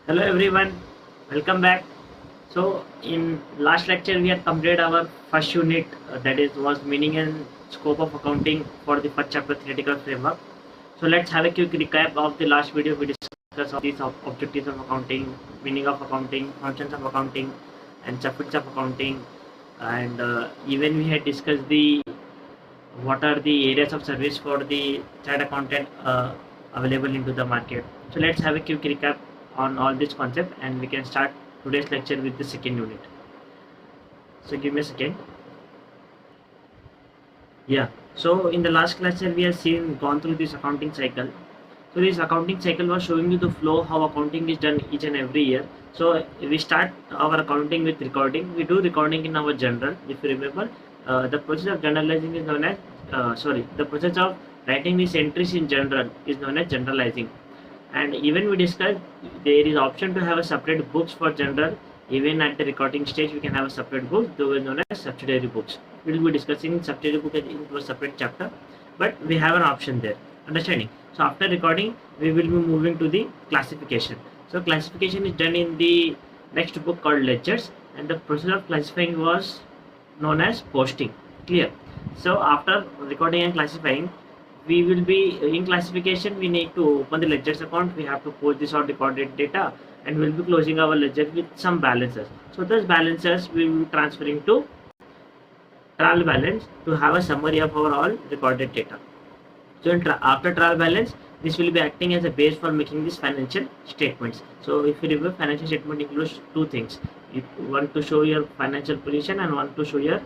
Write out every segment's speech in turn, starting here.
Hello everyone, welcome back. So in last lecture we had completed our first unit that is was meaning and scope of accounting for the first chapter theoretical framework. So let's have a quick recap of the last video. We discussed all these objectives of accounting, meaning of accounting, functions of accounting, and subjects of accounting, and even we had discussed the what are the areas of service for the chat accountant available into the market. So let's have a quick recap on all this concept and we can start today's lecture with the second unit. So give me a second. Yeah, so in the last lecture we have seen gone through this accounting cycle. So this accounting cycle was showing you the flow how accounting is done each and every year. So we start our accounting with recording. We do recording in our journal. If you remember, the process of journalizing is known as the process of writing these entries in journal is known as generalizing. And even we discussed there is option to have a separate books for journal. Even at the recording stage, we can have a separate book, those known as subsidiary books. We will be discussing subsidiary book into a separate chapter, but we have an option there. Understanding? So after recording, we will be moving to the classification. So classification is done in the next book called ledgers, and the process of classifying was known as posting. Clear? So after recording and classifying, we will be in classification. We need to open the ledgers account. We have to post this or recorded data, and we'll be closing our ledger with some balances. So those balances we will be transferring to trial balance to have a summary of our all recorded data. So after trial balance, this will be acting as a base for making these financial statements. So if you remember, financial statement includes two things. You want to show your financial position and want to show your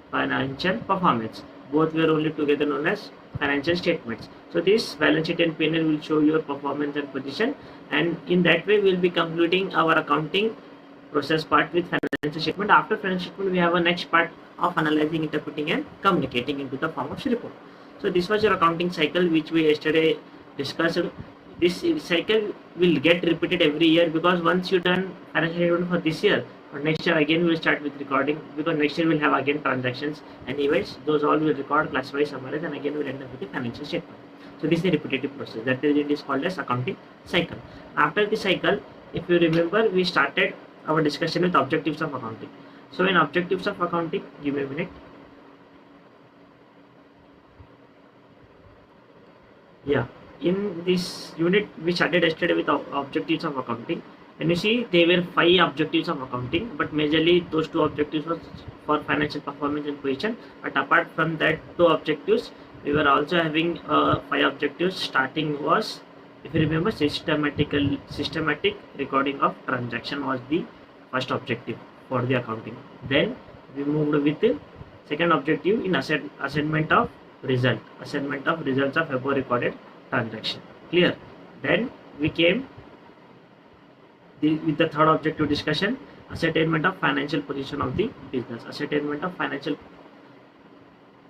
financial performance. Both were only together known as financial statements. So this balance sheet and P&L will show your performance and position, and in that way we will be concluding our accounting process part with financial statement. After financial statement, we have a next part of analyzing, interpreting, and communicating into the form of report. So this was your accounting cycle which we yesterday discussed. This cycle will get repeated every year because once you done financial statement for this year, for next year again we will start with recording, because next year we'll have again transactions and events. Those all will record, classify, summarize, and again we'll end up with the financial statement. So this is a repetitive process. That is it is called as accounting cycle. After the cycle, if you remember, we started our discussion with objectives of accounting. So in objectives of accounting, give me a minute. Yeah, in this unit we started yesterday with objectives of accounting, and you see there were 5 objectives of accounting, but majorly those 2 objectives was for financial performance and position. But apart from that 2 objectives, we were also having 5 objectives. Starting was, if you remember, systematic recording of transaction was the first objective for the accounting. Then we moved with the second objective in assignment of results of above recorded transaction. Clear? Then we came with the third objective discussion, ascertainment of financial position of the business, ascertainment of financial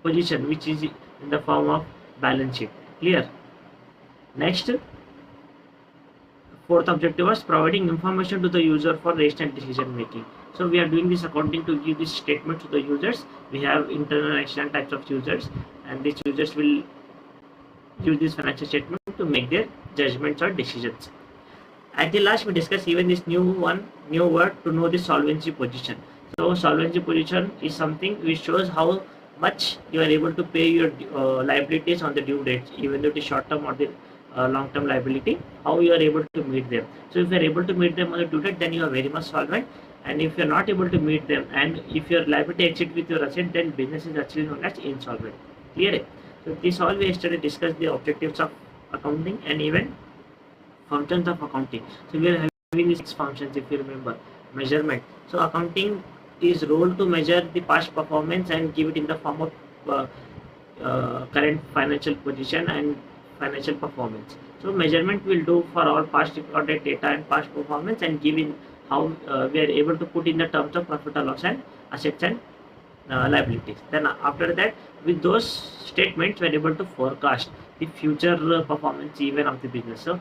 position which is in the form of balance sheet. Clear? Next, fourth objective was providing information to the user for rational decision making. So we are doing this accounting to give this statement to the users. We have internal and external types of users, and these users will use this financial statement to make their judgments or decisions. At the last, we discussed even this new word to know the solvency position. So solvency position is something which shows how much you are able to pay your liabilities on the due dates, even though it is short term or the long term liability, how you are able to meet them. So if you are able to meet them on the due date, then you are very much solvent. And if you are not able to meet them, and if your liability exceeds with your asset, then business is actually known as insolvent. Clear? So this all we yesterday discussed the objectives of accounting and even functions of accounting. So we are having these 6 functions, if you remember. Measurement. So accounting is role to measure the past performance and give it in the form of current financial position and financial performance. So measurement will do for all past recorded data and past performance and give in how we are able to put in the terms of profit or loss and assets and liabilities. Then after that, with those statements, we are able to forecast the future performance even of the business. So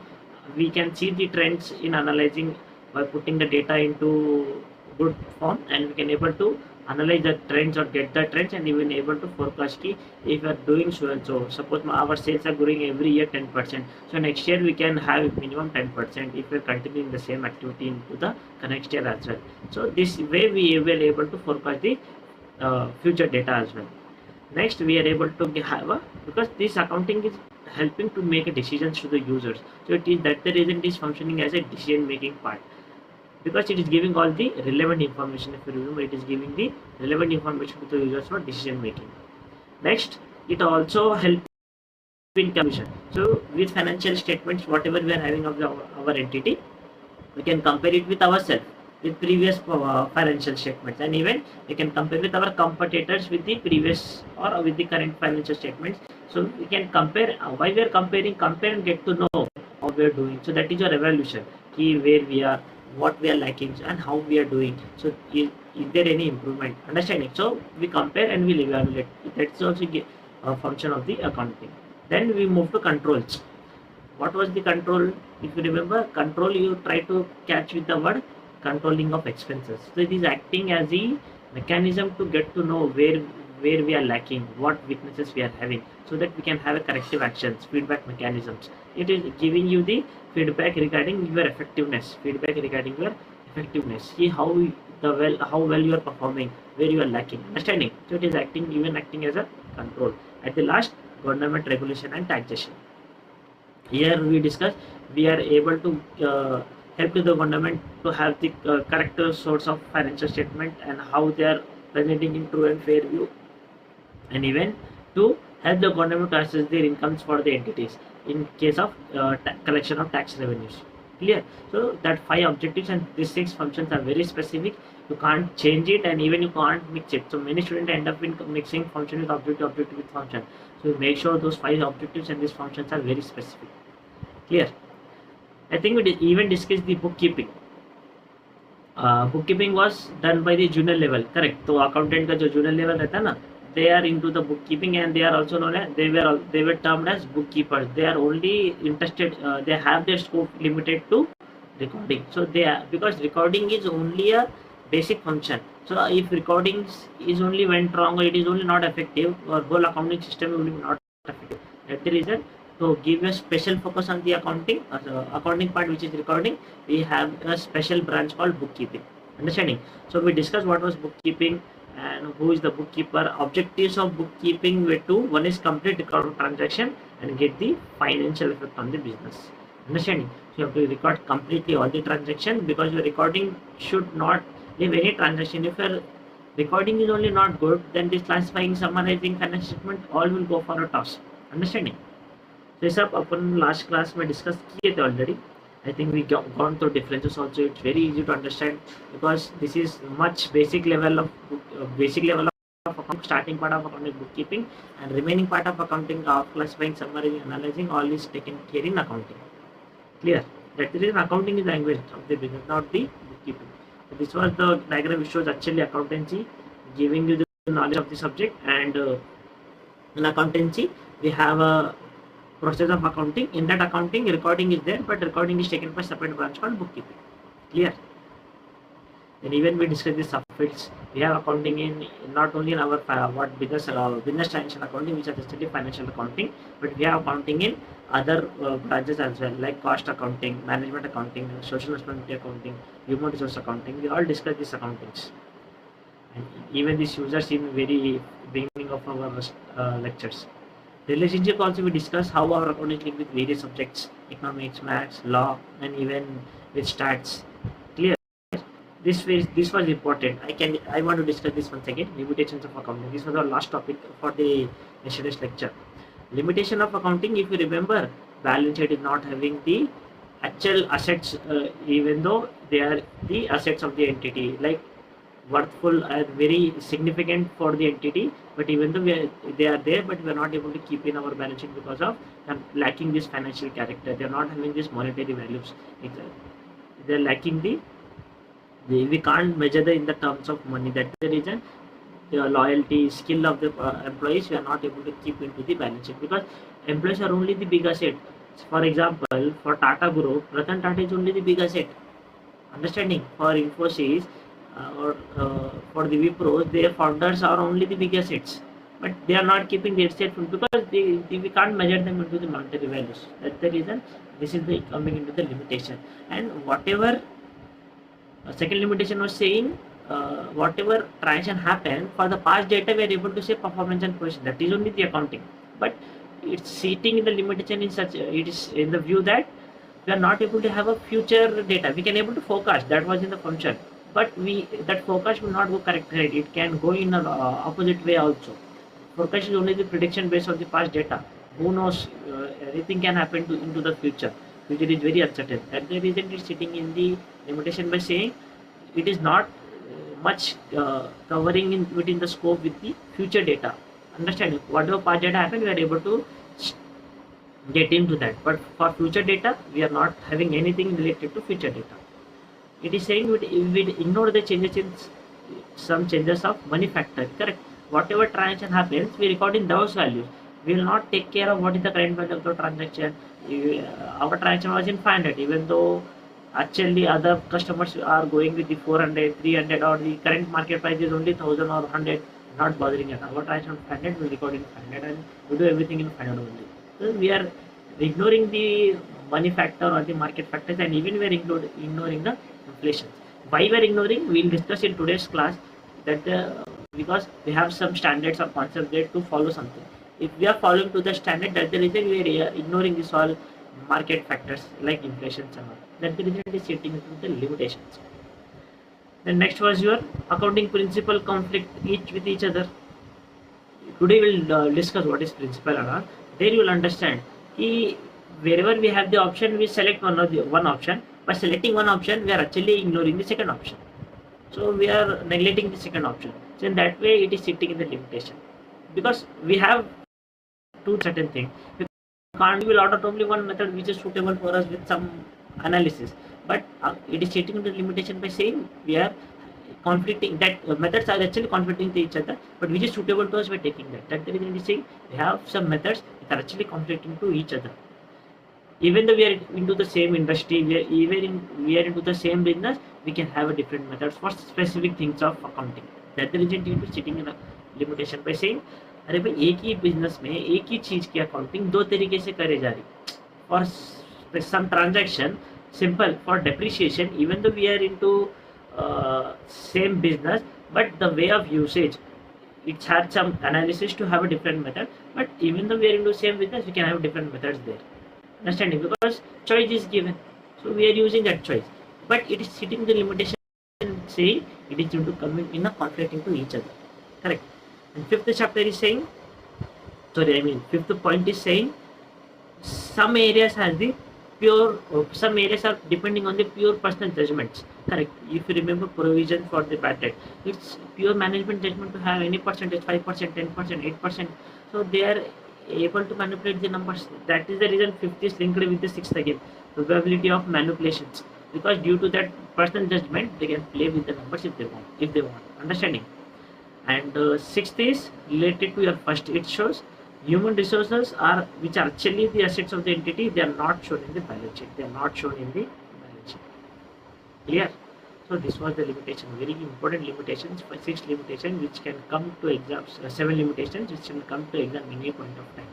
we can see the trends in analyzing by putting the data into good form, and we can able to analyze the trends or get the trends, and even able to forecast ki if we are doing so and so. Suppose our sales are growing every year 10%, so next year we can have minimum 10% if we are continuing the same activity into the next year as well. So this way we will able to forecast the future data as well. Next, we are able to have a, because this accounting is helping to make decisions to the users. So it is that the reason it is functioning as a decision making part, because it is giving all the relevant information. If you remember, it is giving the relevant information to the users for decision making. Next, it also helps in comparison. So with financial statements, whatever we are having of our entity, we can compare it with ourselves with previous financial statements, and even we can compare with our competitors with the previous or with the current financial statements. So we can compare. Why we are comparing? Compare and get to know how we are doing. So that is your evaluation, key where we are, what we are lacking, and how we are doing. So is there any improvement, understanding? So we compare and we'll evaluate. That's also a function of the accounting. Then we move to controls. What was the control? If you remember, control, you try to catch with the word controlling of expenses. So it is acting as a mechanism to get to know where we are lacking, what weaknesses we are having, so that we can have a corrective actions, feedback mechanisms. It is giving you the feedback regarding your effectiveness, see how well you are performing, where you are lacking, understanding? So it is acting as a control. At the last, government regulation and taxation. Here we discuss, we are able to help to the government to have the correct source of financial statement and how they are presenting in true and fair view, and even to help the government to assess their incomes for the entities in case of collection of tax revenues. Clear? So that 5 objectives and these 6 functions are very specific. You can't change it, and even you can't mix it. So many students end up in mixing function with objective with function. So make sure those 5 objectives and these functions are very specific. Clear? I think we even discussed the bookkeeping. Bookkeeping was done by the junior level, correct? So accountant का जो junior level रहता है ना, they are into the bookkeeping, and they are also known as, they were termed as bookkeepers. They are only interested, they have their scope limited to recording. So they are, because recording is only a basic function. So if recording is only went wrong, or it is only not effective, or whole accounting system will be not effective. That's the reason, to give a special focus on the accounting part, which is recording, we have a special branch called bookkeeping, understanding? So we discussed what was bookkeeping and who is the bookkeeper. Objectives of bookkeeping were two. One is complete record of transaction and get the financial effect on the business, understanding? So you have to record completely all the transaction, because your recording should not leave any transaction. If your recording is only not good, then this classifying, summarizing, financial statement, all will go for a toss, understanding? So ये सब अपन last class में discuss किए थे already. I think we gone through differences also. It's very easy to understand, because this is much basic level of accounting, starting part of accounting bookkeeping, and remaining part of accounting of classifying, summarizing, analyzing, all is taken care in accounting. Clear? That is, accounting is the language of the business, not the bookkeeping. So this was the diagram which shows actually accountancy, giving you the knowledge of the subject, and in accountancy we have a process of accounting. In that accounting, recording is there, but recording is taken by separate branch called bookkeeping. Clear? And even we discuss the subfields. We have accounting in not only in our what business financial accounting, which is actually financial accounting, but we have accounting in other branches as well, like cost accounting, management accounting, social responsibility accounting, human resource accounting. We all discuss these accountings, and even these users in very beginning of our lectures. Relationship also, we discuss how our accounting is linked with various subjects, economics, maths, law, and even with stats. Clear? This was important. I want to discuss this once again. Limitations of accounting. This was our last topic for the yesterday's lecture. Limitation of accounting. If you remember, balance sheet is not having the actual assets, even though they are the assets of the entity, like worthful and very significant for the entity, but even though they are there, but we are not able to keep in our balance sheet because of lacking this financial character. They are not having this monetary values. They are lacking we can't measure in the terms of money. That's the reason the loyalty, skill of the employees, we are not able to keep into the balance sheet, because employees are only the big asset. For example, for Tata Group, Ratan Tata is only the big asset. Understanding? For Infosys, or for the Wipros, their founders are only the big assets, but they are not keeping the assets because we can't measure them into the monetary values. That's the reason this is the coming into the limitation. And whatever second limitation was saying, whatever transaction happened for the past data, we are able to say performance and position. That is only the accounting, but it's sitting in the limitation in such it is in the view that we are not able to have a future data. We can able to forecast, that was in the function, but we that forecast will not go correct, right? It can go in an opposite way also. Forecast is only the prediction based on the past data. Who knows, anything can happen into the future. Future is very uncertain. That's the reason it's sitting in the limitation by saying it is not much covering in within the scope with the future data. Understanding whatever past data happened, we are able to get into that, but for future data we are not having anything related to future data. It is saying we ignore the changes in some changes of money factor, correct? Whatever transaction happens, we record in those values. We will not take care of what is the current value of the transaction. Our transaction was in 500, even though actually other customers are going with the 400, 300, or the current market price is only 1000 or 100. Not bothering at our transaction 500, we record in 500 and we do everything in 500 only. So we are ignoring the money factor or the market factors, and even we are ignoring the inflation. Why we are ignoring, we will discuss in today's class, that because we have some standards or concepts there to follow something. If we are following to the standard, that's the reason we are ignoring this all market factors like inflation and all. That's the reason it is sitting into the limitations. Then next was your accounting principle conflict each with each other. Today we'll discuss what is principle and all. There you will understand wherever we have the option, we select one option. By selecting one option, we are actually ignoring the second option. So we are neglecting the second option. So in that way, it is sitting in the limitation, because we have two certain things. We can't will out of only one method which is suitable for us with some analysis, but it is sitting in the limitation by saying we are conflicting, that methods are actually conflicting to each other, but which is suitable to us by taking that. That's the reason we say we have some methods that are actually conflicting to each other. Even though we are into the same industry, we are into the same business, we can have a different methods for specific things of accounting. That's the reason it is sitting in a limitation by saying अरे भाई एक ही business में एक ही चीज की accounting दो तरीके से करे जा रही. For some transaction simple, for depreciation, even though we are into same business, but the way of usage, it's had some analysis to have a different method. But even though we are into same business, we can have different methods there. Understanding, because choice is given, so we are using that choice, but it is sitting the limitation saying it is going to come in a conflict into each other, correct? And fifth chapter is saying, fifth point is saying some areas has the pure, some areas are depending on the pure personal judgments, correct? If you remember provision for the bad debt, it's pure management judgment to have any percentage, 5%, 10%, 8%. So they are able to manipulate the numbers. That is the reason fifth is linked with the sixth again, probability of manipulations, because due to that personal judgment they can play with the numbers if they want. Understanding. And sixth is related to your first. It shows human resources are, which are actually the assets of the entity, they are not shown in the balance sheet. They are not shown in the balance sheet. Clear? So this was the limitation, very important limitations, 6 limitations which can come to exams, 7 limitations which can come to exam any point of time.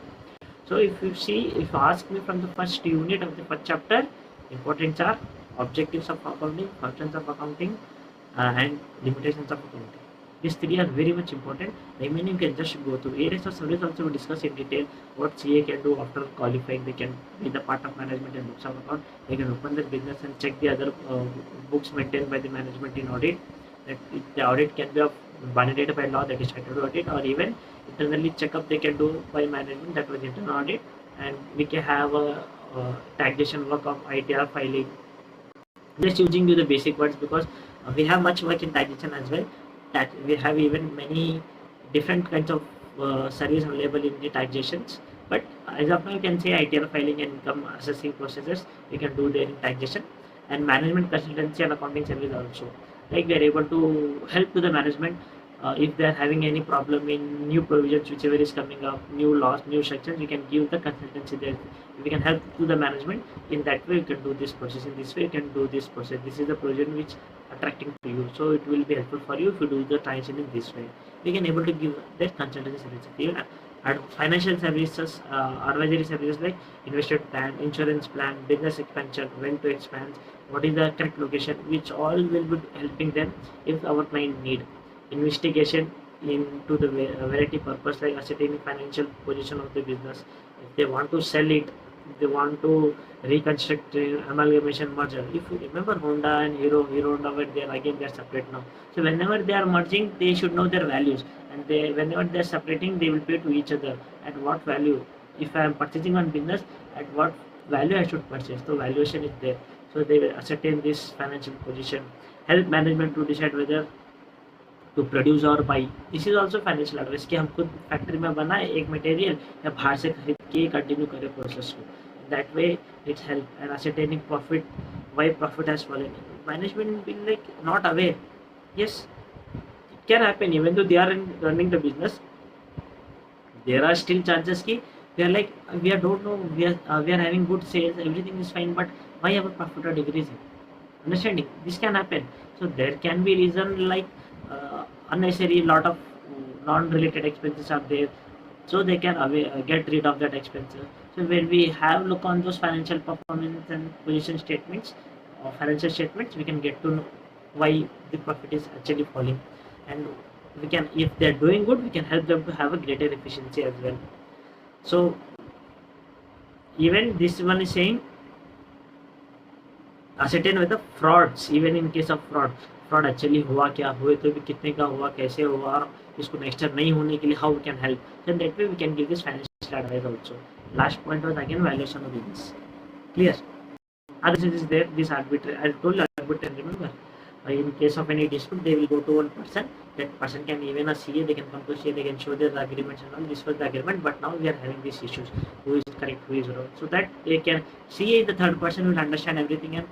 So if you see, if you ask me from the first unit of the first chapter, importance are objectives of accounting, functions of accounting, and limitations of accounting. These three are very much important. Remaining you can just go through. Areas of service also we discuss in detail. What CA can do after qualifying. They can be the part of management and books of account. They can open their business and check the other books maintained by the management in audit. That the audit can be mandated by law, that is statutory audit, or even internally checkup they can do by management, that was internal audit. And we can have a taxation work of ITR filing. Just using you the basic words, because we have much work in taxation as well. That we have even many different kinds of service available in the taxations, but as of now you can say ITR filing and income assessing processes we can do there in taxation. And management consultancy and accounting service also, like we are able to help to the management if they are having any problem in new provisions whichever is coming up, new laws, new sections, we can give the consultancy there. We can help to the management in that way. You can do this process in this way, you can do this process, this is the provision which attracting to you, so it will be helpful for you if you do the transition in this way. We can able to give that consultancy services. Even financial services, advisory services like investment plan, insurance plan, business expansion, when to expand, what is the correct location, which all will be helping them if our client need. Investigation into the variety purpose like ascertaining financial position of the business. If they want to sell it, if they want to reconstruct amalgamation merger. If you remember Honda and Hero Honda were there, again they are separate now. So whenever they are merging, they should know their values, and they whenever they are separating, they will pay to each other at what value. If I am purchasing on business, at what value I should purchase. So valuation is there. So they will ascertain this financial position, help management to decide whether to produce और buy. This is also financial advice कि हम खुद factory में बनाए एक material या बाहर से खरीद के कंटिन्यू करें प्रोसेस को. That way it's help and ascertaining profit, why profit has fallen. Management will like not aware. Yes, it can happen even though they are running the business. There are still chances ki they are like we don't know, we are having good sales, everything is fine, but why our profit are decreasing? Understanding this can happen. So there can be reason like unnecessary lot of non-related expenses are there, so they can get rid of that expenses. So when we have look on those financial performance and position statements or financial statements, we can get to know why the profit is actually falling, and we can, if they're doing good, we can help them to have a greater efficiency as well. So even this one is saying ascertain with the frauds. Even in case of fraud actually हुआ क्या, हुए तो भी कितने का हुआ, कैसे हुआ, और इसको नेक्स्ट टाइम नहीं होने के लिए how we can help. Then that way we can give this financial advice also. Last point was again valuation of business. Clear? This is there, this arbitrary, I told you arbitrary, remember, in case of any dispute they will go to one person, that person can even a CA, they can come to CA, they can show their agreements and all. This was the agreement, but now we are having these issues, who is correct, who is wrong, so that they can, CA is the third person, will understand everything and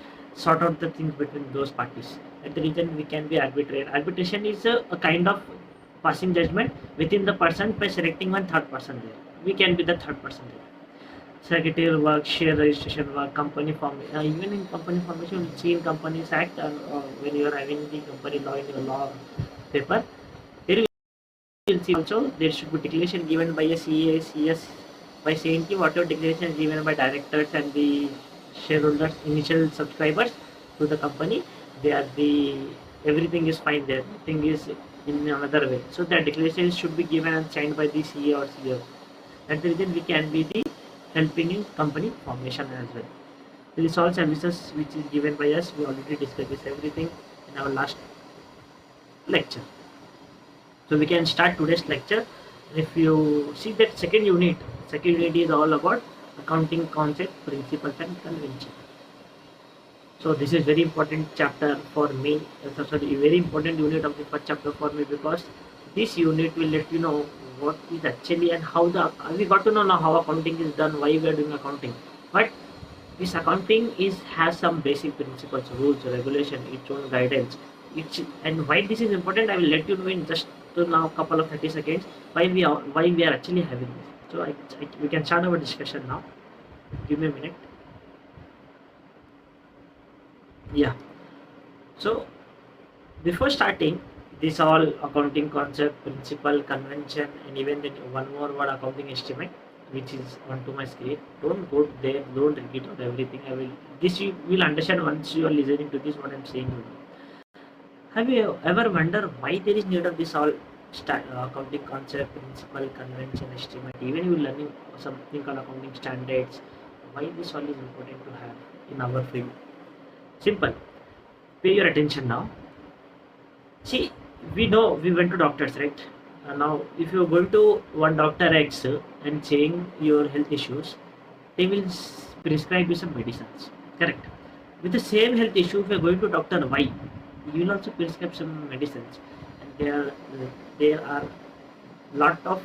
sort out the things between those parties. At the reason we can be arbitrary. Arbitration is a kind of passing judgment within the person by selecting one third person there. We can be the third person there. Secretarial work, share registration work, company formation. Even in company formation, you see in Companies Act, when you are having the company law in your law paper, there you will see also there should be declaration given by a CA, CS, by saying ki whatever declaration is given by directors and the shareholders, initial subscribers to the company, they are the everything is fine there, nothing is in another way. So that declaration should be given and signed by the CA or CEO. That's the reason we can be the helping in company formation as well. So this all services which is given by us, we already discussed this everything in our last lecture. So we can start today's lecture. If you see that second unit is all about accounting concept, principles and convention. So this is very important chapter for me, sorry, very important unit of the first chapter for me, because this unit will let you know what is actually and how the, we got to know now how accounting is done, why we are doing accounting. But this accounting has some basic principles, rules, regulation, its own guidance. And why this is important, I will let you know in just now couple of 30 seconds why we are actually having this. So we can start our discussion now. Give me a minute. Yeah. So before starting, this all accounting concept, principle, convention, and even then one more word, accounting estimate, which is onto my screen. Don't go there, don't repeat out everything. This you will understand once you are listening to this what I'm saying. Have you ever wondered why there is need of this all accounting concept, principle, convention, estimate? Even you learning something called accounting standards. Why this all is important to have in our field? Simple. Pay your attention now. See, we know we went to doctors, right? Now, if you are going to one doctor X and saying your health issues, they will prescribe you some medicines. Correct. With the same health issue, if you are going to doctor Y, you will also prescribe some medicines. And there are lot of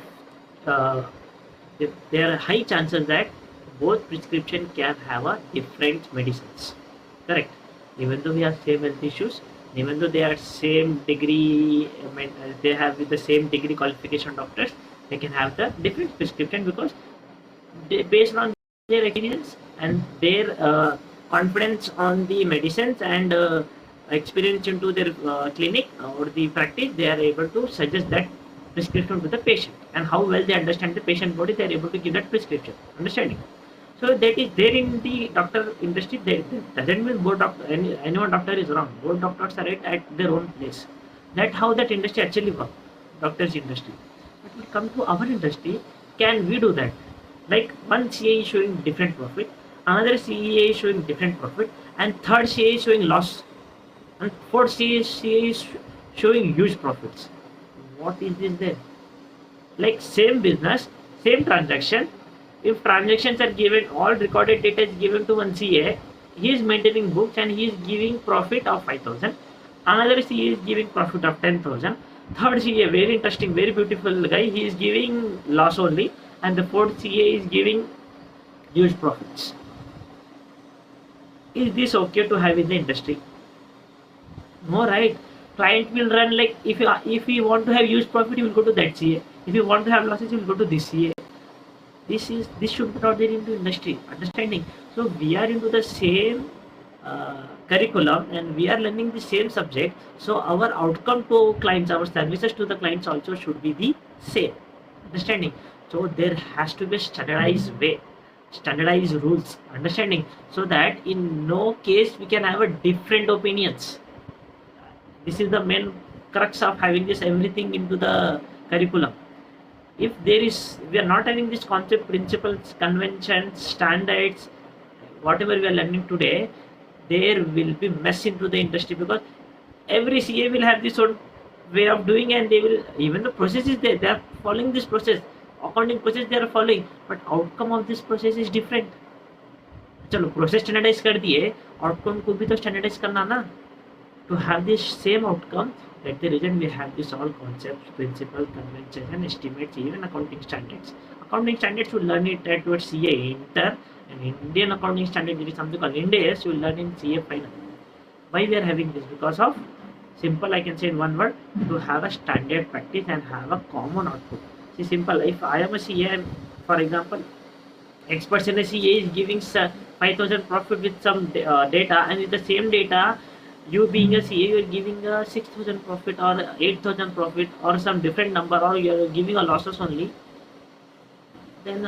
there are high chances that both prescription can have a different medicines. Correct. Even though we have same health issues, Even though they are same degree, I mean, they have with the same degree qualification doctors, they can have the different prescription because based on their experience and their confidence on the medicines and experience into their clinic or the practice, they are able to suggest that prescription to the patient, and how well they understand the patient body, they are able to give that prescription. Understanding? So that is there in the doctor industry. That doesn't mean both doctor, anyone doctor is wrong. Both doctors are right at their own place. That's how that industry actually works, doctors industry. But when it come to our industry, can we do that? Like one CA is showing different profit, another CA is showing different profit, and third CA is showing loss, and fourth CA is showing huge profits. What is this then? Like same business, same transaction. If transactions are given, all recorded data is given to one CA, he is maintaining books and he is giving profit of 5,000. Another CA is giving profit of 10,000. Third CA, very interesting, very beautiful guy, he is giving loss only, and the fourth CA is giving huge profits. Is this okay to have in the industry? No, right? Client will run like if you want to have huge profit, you will go to that CA. If you want to have losses, you will go to this CA. This should be not there into industry. Understanding? So we are into the same curriculum and we are learning the same subject. So our outcome to clients, our services to the clients also should be the same. Understanding? So there has to be a standardized way, standardized rules. Understanding? So that in no case we can have a different opinions. This is the main crux of having this everything into the curriculum. If there is, we are not having this concept, principles, conventions, standards, whatever we are learning today, there will be mess into the industry because every CA will have this own way of doing, and they will, even the process is there, they are following this process, accounting process they are following, but outcome of this process is different. चलो process standardise कर दिए, outcome को भी तो standardise करना ना. To have this same outcome, that's the reason we have this all concepts, principle, conventions, and estimates, even accounting standards. Accounting standards, you will learn it at towards CA Inter, and Indian accounting standard, there is something called IND-AS, you will learn in CA final. Why we are having this? Because of simple, I can say in one word, to have a standard practice and have a common output. See, simple. If I am a CA, for example, experts in a CA is giving 5,000 profit with some data, and with the same data, you being a CA, you are giving a 6,000 profit or 8,000 profit or some different number, or you are giving a losses only, then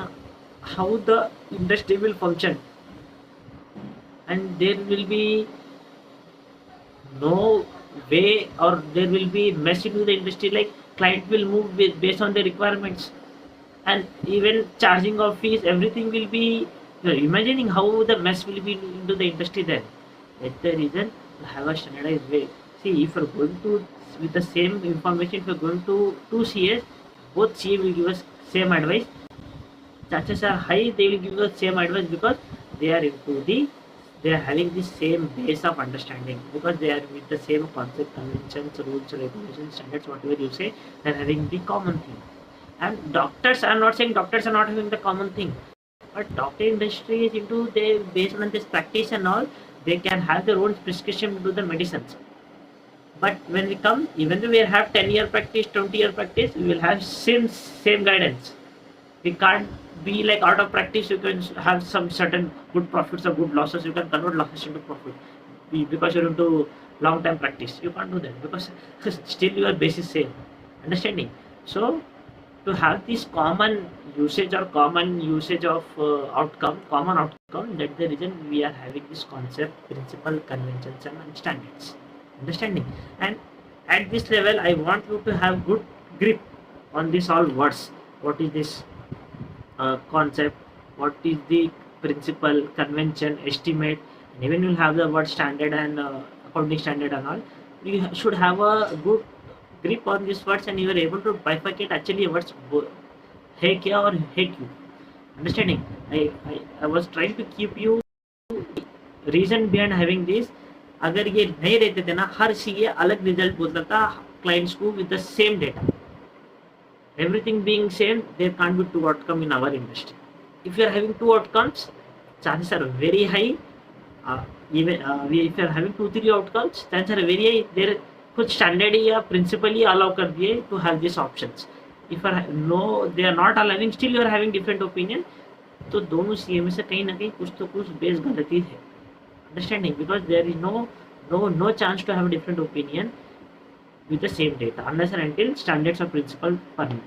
how the industry will function? And there will be no way, or there will be mess into the industry. Like client will move with based on the requirements, and even charging of fees, everything will be. You're imagining how the mess will be into the industry then. That's the reason to have a standardized way. See, if you're going to with the same information, if you're going to two CAs, both CA will give us same advice. Chances are high they will give us same advice because they are into the, they are having the same base of understanding, because they are with the same concept, conventions, rules, regulations, standards, whatever you say, they are having the common thing. And doctors, I'm not saying doctors are not having the common thing, but doctor industry is into, they based on this practice and all, they can have their own prescription to the medicines. But when we come, even though we have 10-year practice, 20-year practice, we will have same guidance. We can't be like out of practice. You can have some certain good profits or good losses. You can convert losses into profit because you're into long-term practice. You can't do that because still your base is same. Understanding? So to have this common usage or common usage of outcome, common outcome, that's the reason we are having this concept, principle, conventions, and standards. Understanding? And at this level, I want you to have good grip on this all words. What is this concept? What is the principle, convention, estimate? And even you'll have the word standard and accounting standard and all. You should have a good grip on these words, and you are able to bifurcate actually words hey kya or hey kyu. Understanding? I was trying to keep you reason behind having this. अगर ये नहीं रहते थे ना, हर CA अलग result बोलता था clients को with the same data. Everything being same, there can't be two outcome in our industry. If you are having two outcomes, chances are very high. even if you are having 2-3 outcomes, then sir very there कुछ standard या principally allow कर दिए to have this options. If no they are not allowing, still you are having different opinion, तो दोनों CA में से कहीं ना कहीं कुछ तो कुछ बेस गलती है. Understanding, because there is no chance to have a different opinion with the same data unless and until standards or principle permit.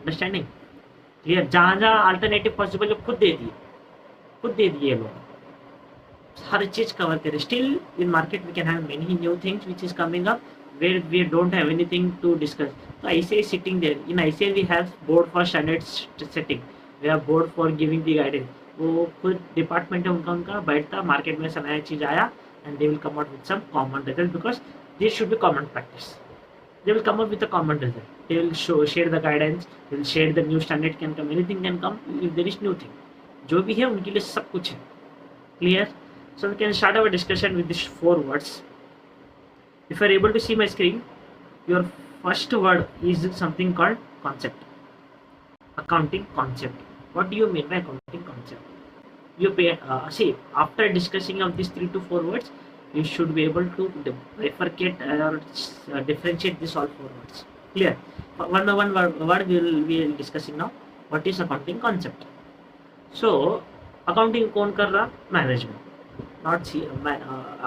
Understanding clear? जहाँ जहाँ अल्टरनेटिव पॉसिबल है खुद दे दिए लोग, हर चीज कवर करें. Still in market we can have many new things which is coming up where we don't have anything to discuss. So ICA is sitting there. In ICA we have board for standard setting, we have board for giving the guidance. वो खुद department है उनका बैठता market में नया चीज आया and they will come out with some common result, because this should be common practice. They will come up with a common result. They will share the guidance, they will share the new standard can come, anything can come if there is new thing. जो भी है उनके लिए सब कुछ है. Clear? So we can start our discussion with these 4 words. If you are able to see my screen, your first word is something called concept. Accounting concept. What do you mean by accounting concept? You see, after discussing of these 3 to 4 words, you should be able to bifurcate or differentiate these all 4 words. Clear? One by one word we will be discussing now. What is accounting concept? So accounting कौन कर रहा? Management. Not CA.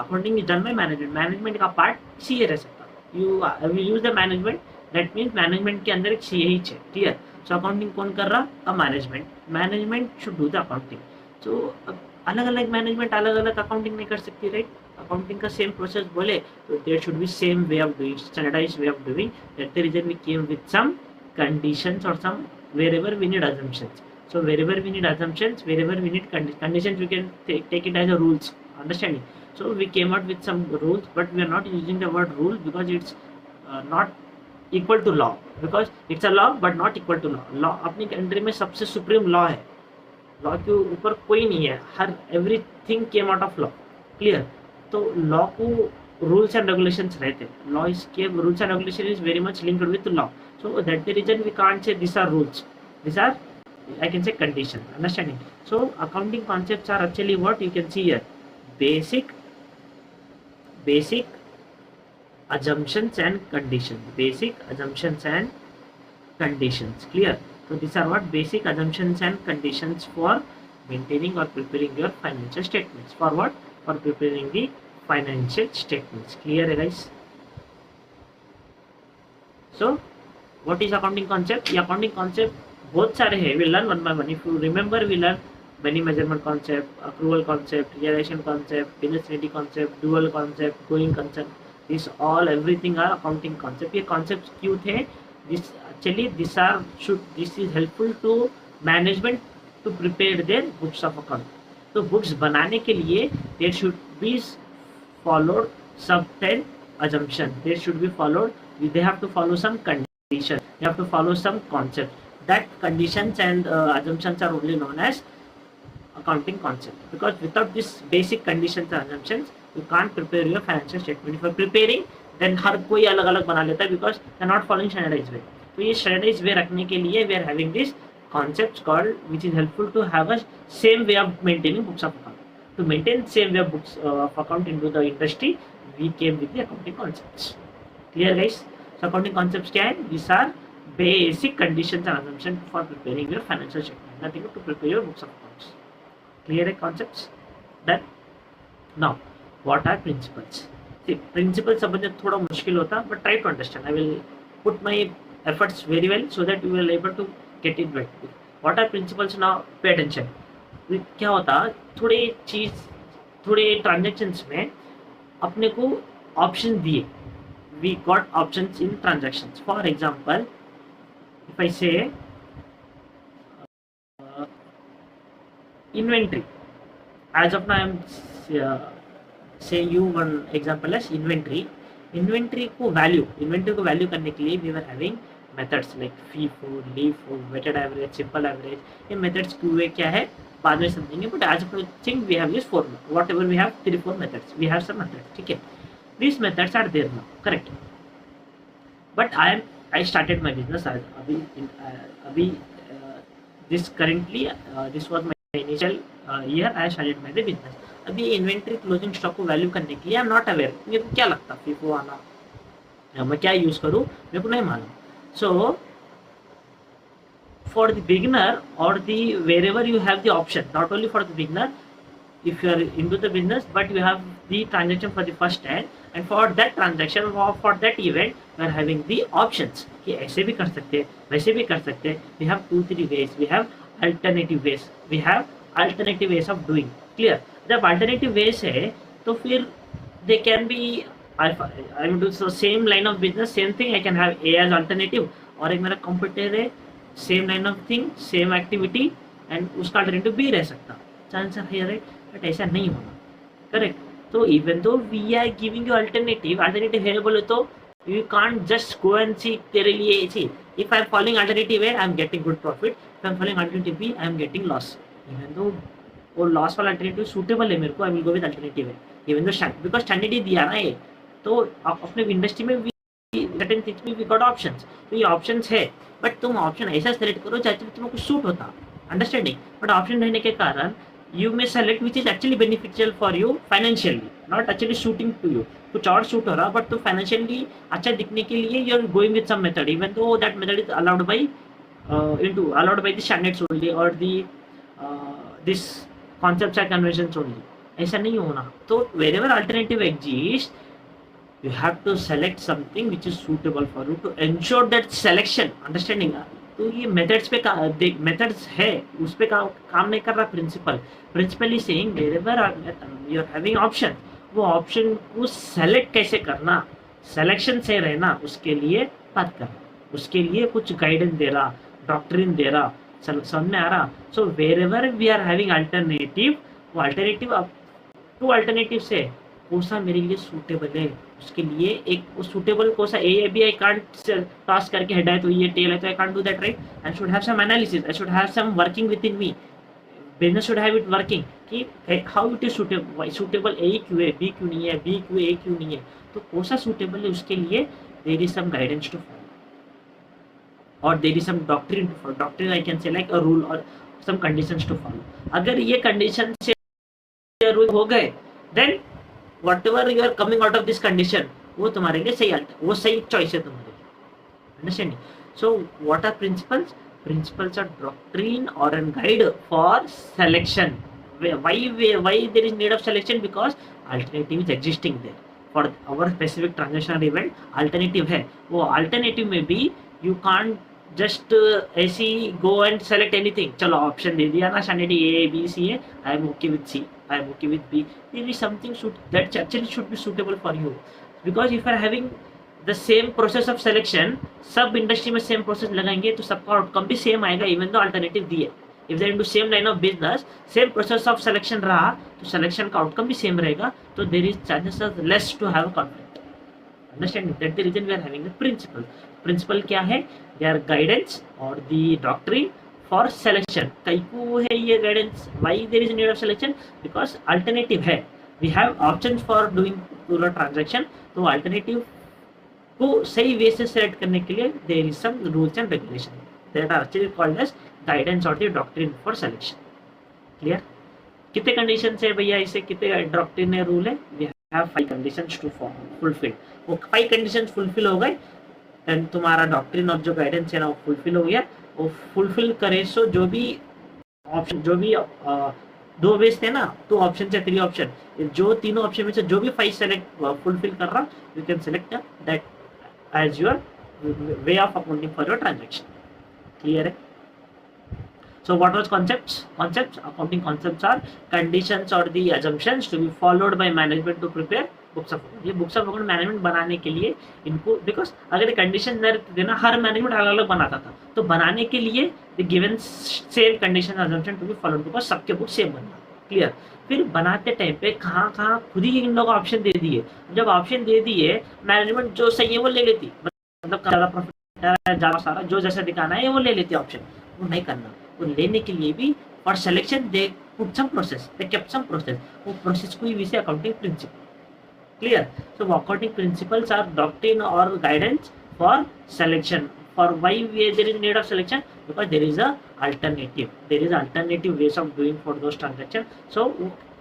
Accounting is done by management. Management का part CA रह सकता. You will use the management. That means management के अंदर एक CA ही है. Clear? So accounting कौन कर रहा? A management. Management should do the accounting. So अलग अलग मैनेजमेंट अलग अलग अकाउंटिंग नहीं कर सकती, राइट? अकाउंटिंग का सेम प्रोसेस बोले तो there should be same way of doing, standardised way of doing. That the reason we came with some conditions और some wherever we need assumptions. So wherever we need assumptions, wherever we need conditions, we can take it as a rules. Understanding? So we came out with some rules, but we are not using the word rule because it's not equal to law, because it's a law but not equal to law. Law अपनी country में सबसे supreme law है. Law के ऊपर कोई नहीं है. Her everything came out of law. Clear? तो लॉ को रूल्स एंड रेगुलेशंस रहते. लॉ इज के rules and regulation is very much linked with law. So that the reason we can't say these are rules. These are, I can say, conditions. Understanding? So accounting concepts are actually what you can see here: basic assumptions and conditions. Basic assumptions and conditions. Clear? So these are what? Basic assumptions and conditions for maintaining or preparing your financial statements. For what? For preparing the financial statements. Clear, guys? So what is accounting concept? The accounting concept बहुत सारे हैं. We learn one by one. If you remember, we learn money measurement concept, accrual concept, realization concept, business unity concept, dual concept, going concept. This all everything are accounting concept. ये concepts क्यों थे? This actually this is helpful to management to prepare their books of account. तो books बनाने के लिए there should be followed certain assumption. There should be followed. They have to follow some condition. You have to follow some concept. That conditions and assumptions are only known as accounting concept, because without this basic conditions and assumptions you can't prepare your financial statement. If you are preparing, then हर कोई अलग अलग बना लेता है because they are not following standardized way. तो ये standardized way रखने के लिए we are having this concepts called, which is helpful to have a same way of maintaining books of account. To maintain same way of books of account into the industry, we came with the accounting concepts. Clear, guys? So accounting concepts क्या है? These are basic conditions and assumptions for preparing your financial statement. Nothing to prepare your books of accounts. Clear concepts? Then now what are principles? See, principles समझना थोड़ा मुश्किल होता, but try to understand. I will put my efforts very well so that you will able to get it right. What are principles now? Pay attention. क्या होता, थोड़े transactions में अपने को ऑप्शन दिए. We got options in transactions. For example, if I say inventory, as of now I am saying you one example as inventory. Inventory को value करने के लिए we were having methods like FIFO, LIFO, weighted average, simple average. ये methods क्या है बाद में समझेंगे, but as of now we have this formula. Whatever we have 3-4 methods, we have some methods. ठीक है? These methods are there now, correct? But I started my business this currently this was my initial year. I started my business. अभी inventory closing stock को value करने के लिए आई am not aware, मेरे को क्या लगता फीफो वाला मैं क्या यूज करूँ मेरे को नहीं मालूम. सो for the beginner or the wherever you have the option, not only for the beginner, if you are into the business but you have the transaction for the first time, and for that transaction or for that event we are having the options कि ऐसे भी कर सकते हैं वैसे भी कर सकते हैं. We have 2-3 ways, we have alternative ways, we have alternative ways of doing. Clear? जब alternative ways है तो फिर they can be I will do so same line of business, same thing I can have A as alternative और एक मेरा competitor है same line of thing same activity and उसका alternative भी रह सकता. चांस है राइट, बट ऐसा नहीं होना. करेक्ट. तो even though we are giving you alternative A बोले तो you can't just go and see तेरे लिए see if I am following alternative A I am getting good profit, if I am following alternative B I am getting loss. Even though वो loss वाला alternative suitable है मेरे को, I will go with alternative A. Even though because standard दिया ना ये, तो अपने इंडस्ट्री में certain things में we got options. तो ये options है बट तुम ऑप्शन ऐसा सेलेक्ट करो चाहे तुम्हें कुछ सूट होता. अंडरस्टैंडिंग. बट ऑप्शन रहने के कारण you may select which is actually beneficial for you financially, not actually suiting to you. कुछ और शूट हो रहा बट तुम फाइनेंशियली अच्छा दिखने के लिए you are going with some method even though that method is allowed by the standards only और this concepts and conventions only. ऐसा नहीं होना. तो wherever alternative exist you have to select something which is suitable for you to ensure that selection. Understanding. तो ये methods पे methods है उस पे काम नहीं कर रहा. Principally saying wherever you are having option, वो ऑप्शन को सेलेक्ट कैसे करना, सिलेक्शन से रहना, उसके लिए बात करना, उसके लिए कुछ गाइडेंस दे रहा, डॉक्ट्रिन दे रहा, समझ में आ रहा. So wherever we are having alternative, वो अल्टरनेटिव अब 2 अल्टरनेटिव से कौन सा मेरे लिए सूटेबल है, उसके लिए एक सूटेबल कौन सा A B I can't toss करके हेड है तो ये टेल है तो I can't do that right. I should have some analysis, I should have some working within me. Business should have it working कि how it is suitable. A क्यों है, B क्यों नहीं है, बी क्यों ए क्यों नहीं है, तो कौन सा सूटेबल है उसके लिए there is some guidance to follow और there is some doctrine to follow. Doctrine I can say like a rule और सम कंडीशंस टू फॉलो. अगर ये कंडीशन से रूल हो गए then whatever you are coming out of this condition वो तुम्हारे लिए सही आता है, वो सही चॉइस है तुम्हारे लिए. Understanding. So what are principles? Principles are doctrine और an guide for selection. why there is need of selection? because alternative is existing there for our specific transaction event. alternative है, वो alternative में भी you can't just ऐसे ही go and select anything. चलो option दे दिया ना स्टैंडर्ड ए बी सी है, I am okay with C, I am okay with B. There is something that actually should be suitable for you because if are having the same process of selection, सब industry में same process लगाएंगे तो सबका outcome भी same आएगा even दो alternative दिए. If they into same line of business same process of selection रहा तो सिलेक्शन का आउटकम भी सेम रहेगा. तो there is chances of less to have conflict. Understanding that the reason we are having the principle क्या है? They are guidance or the doctrine for selection. कई को है ये guidance. Why there is a need of selection? Because alternative है. We have options for doing पूरा transaction. तो alternative को सही वे से select करने के लिए there is some rules and regulations that are actually called as guidance or the doctrine for selection. Clear? कितने conditions है भैया इसे, कितने doctrine है rule है? We have 5 conditions to fulfill. वो 5 conditions fulfill हो गए देन तुम्हारा डॉक्ट्रिन और जो गाइडेंस है ना वो फुलफिल हो गया. वो फुलफिल करे सो जो भी ऑप्शन, जो भी 2 वेज थे ना, 2 ऑप्शन से 3 ऑप्शन, जो तीनों ऑप्शन में से जो भी 5 सेलेक्ट फुलफिल कर रहा you can select that as your way of accounting for your transaction. Clear है? So what was concepts? Accounting concepts are conditions or the assumptions to be followed by management to prepare books of account. ये books of account management बनाने के लिए इनको, because अगर condition देना हर management अलग अलग बनाता था, तो बनाने के लिए the given same condition assumption to be followed because सबके बुक सेम बनना. क्लियर? फिर बनाते टाइम पे कहाँ खुद ही इन लोगों ऑप्शन दे दिए. जब ऑप्शन दे दिए मैनेजमेंट जो सही है वो ले लेती, मतलब ज़्यादा प्रॉफिट ज़्यादा सारा जो जैसा दिखाना है वो ले लेती ऑप्शन. वो नहीं करना. तो लेने के लिए भी for selection they put some process, they kept some process. वो प्रोसेस को ही we say accounting principle. Clear? So accounting principles are doctrine और guidance for selection For why there is need of selection? Because there is a alternative ways of doing for those transaction. So